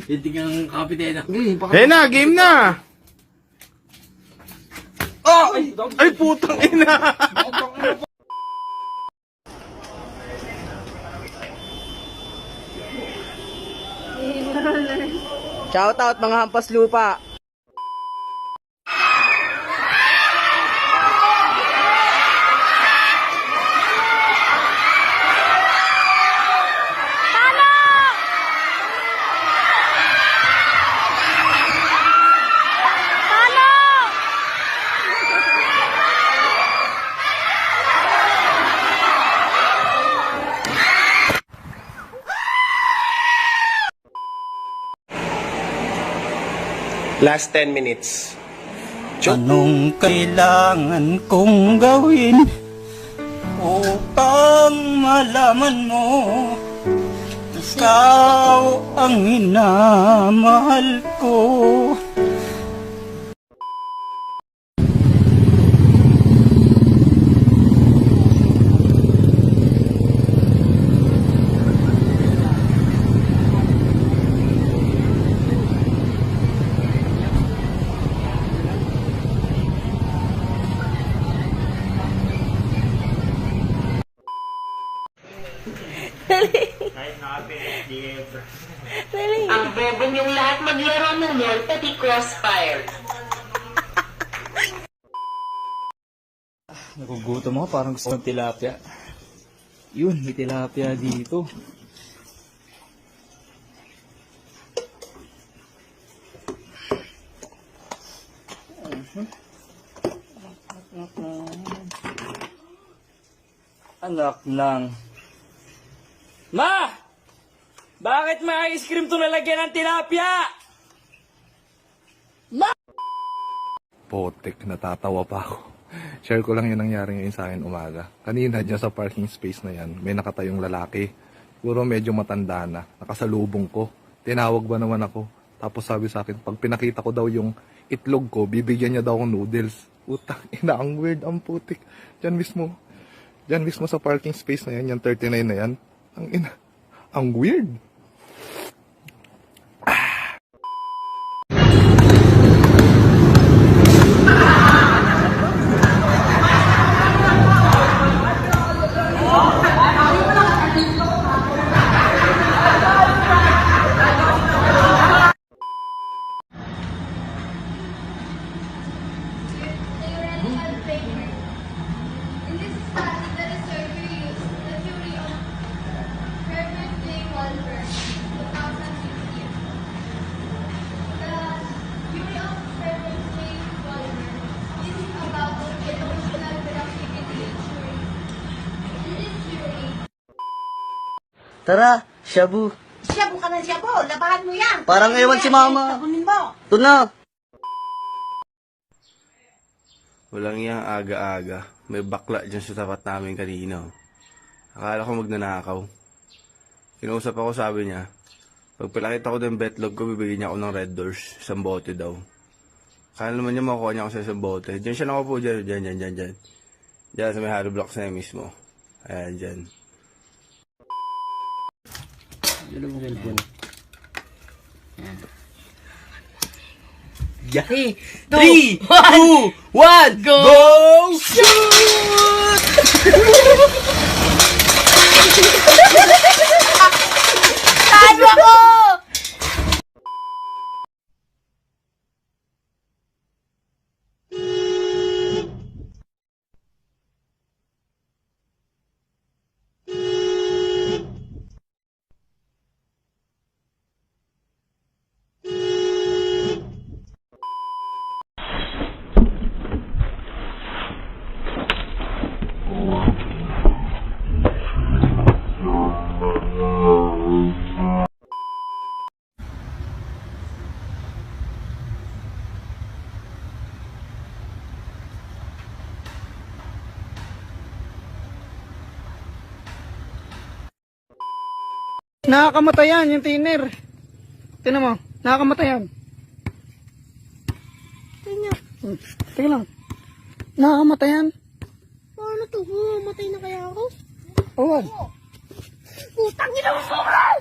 Hindi kang kapitena. Na, game na! Oh! Ay, putang ina! Shout out mga hampas lupa. Last 10 minutes. Anong kailangan kong gawin upang malaman mo ikaw ang minamahal ko? Ang bebo niyong lahat maglaro ng yan, pati crossfire. Nagugutom ako, parang gusto ng tilapia. Yun, may tilapia dito. Anak ng... Ma! Bakit may ice cream to nalagyan ng tilapia? Potek, natatawa pa ako. Share ko lang yung nangyari ngayon sa akin umaga. Kanina dyan sa parking space na yan, may nakatayong lalaki. Puro medyo matanda na, nakasalubong ko. Tinawag ba naman ako? Tapos sabi sa akin, pag pinakita ko daw yung itlog ko, bibigyan niya daw akong noodles. Utang ina, ang weird, ang putik. Dyan mismo sa parking space na yan, yung 39 na yan. Ang ina, ang weird. Tara, shabu. Shabu ka ng shabu. Labahan mo yan. Parang ewan si mama. Tabunin mo. Ito na. Walang iyang aga-aga. May bakla dyan sa tapat namin kanina. Akala ko magnanakaw. Kinausap ako, sabi niya, pag pinakita ko ng betlog ko, bibigyan niya ako ng Red Doors. Isang bote daw. Kaya naman niya makukuha niya ako sa isang bote. Diyan siya nakaupo dyan. Diyan. Diyan sa may hollow blocks na yun mismo. Ayan, dyan. Yeah. 3, 2, 1, go! Shoot! Talo ako! Nakakamatayan yung tiner. Tingnan mo, nakakamatayan. Tingnan. Tingnan lang. Nakakamatayan. Paano to? Matay na kaya ako? Oo. Putang ina mo, sobra!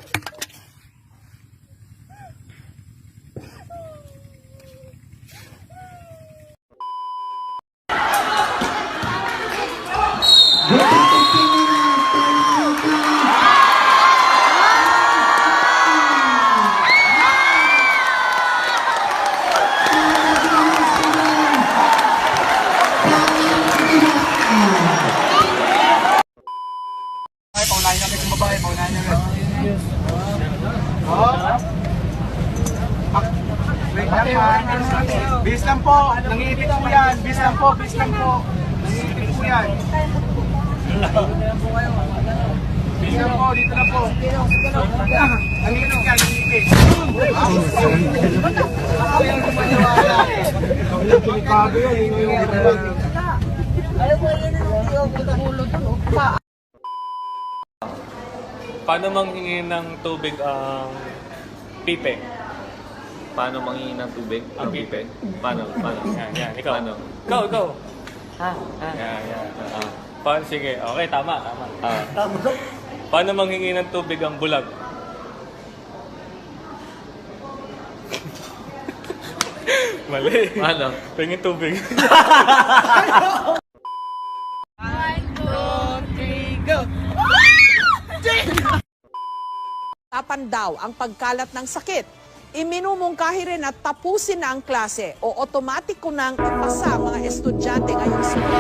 po. Nangiipit po yan. Bis lang po, bis lang po. Nangiipit po yan. Bis lang po, dito na po. Nangiipit yan, nangiipit. Paano manghingi ng tubig ang pipe? Paano manghingi ng tubig? Ang pipe? Paano? Yan, ikaw. Paano? Ikaw. Yan. Paano? Sige, okay, tama. Paano manghingi ng tubig ang bulag? Mali. Paano? Pingin tubig. Tapan daw ang pagkalat ng sakit. Iminumungkahi rin at tapusin na ang klase o otomatiko nang ipasa mga estudyante ngayong simula.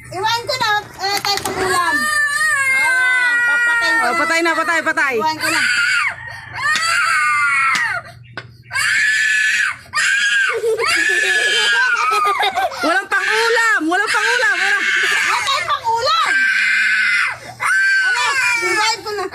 Iwan ko na, tayo sa ulam. Papatay ko. Patay. Iwan ko na. Walang pang-ulam. Wala tayong pang-ulam. Ano? Iwan ko na.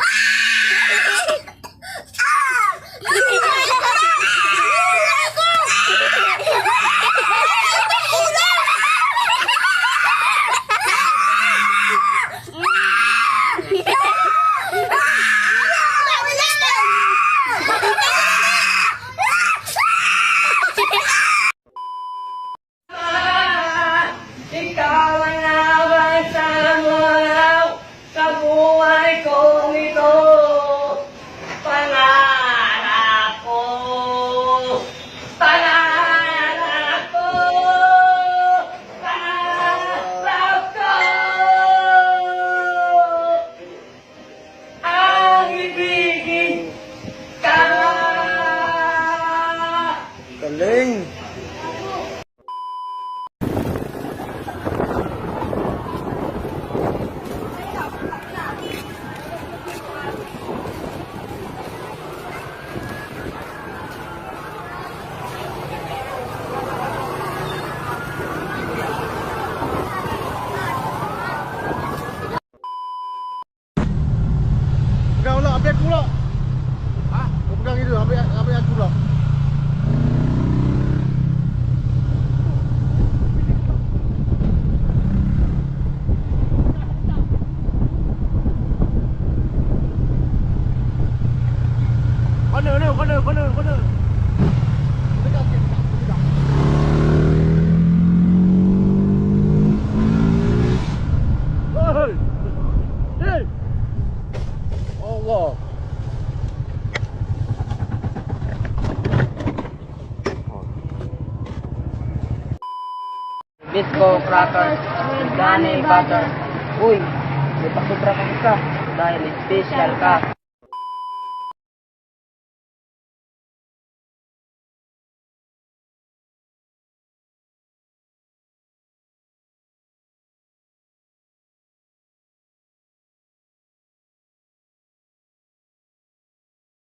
Ikaw ang nawag sa mulaw sa buhay kong ito. Pangarap ko, pangarap ko, pangarap ko. Ang ibigin ka. Pegang ulang, ambil aku ulang. Kau pegang itu, ambil aku ulang. Kena. Pegang sikit, pegang. Hey! Allah. Bisco, crackers, gani, butter. Uy, may pasubra ka isa dahil special ka.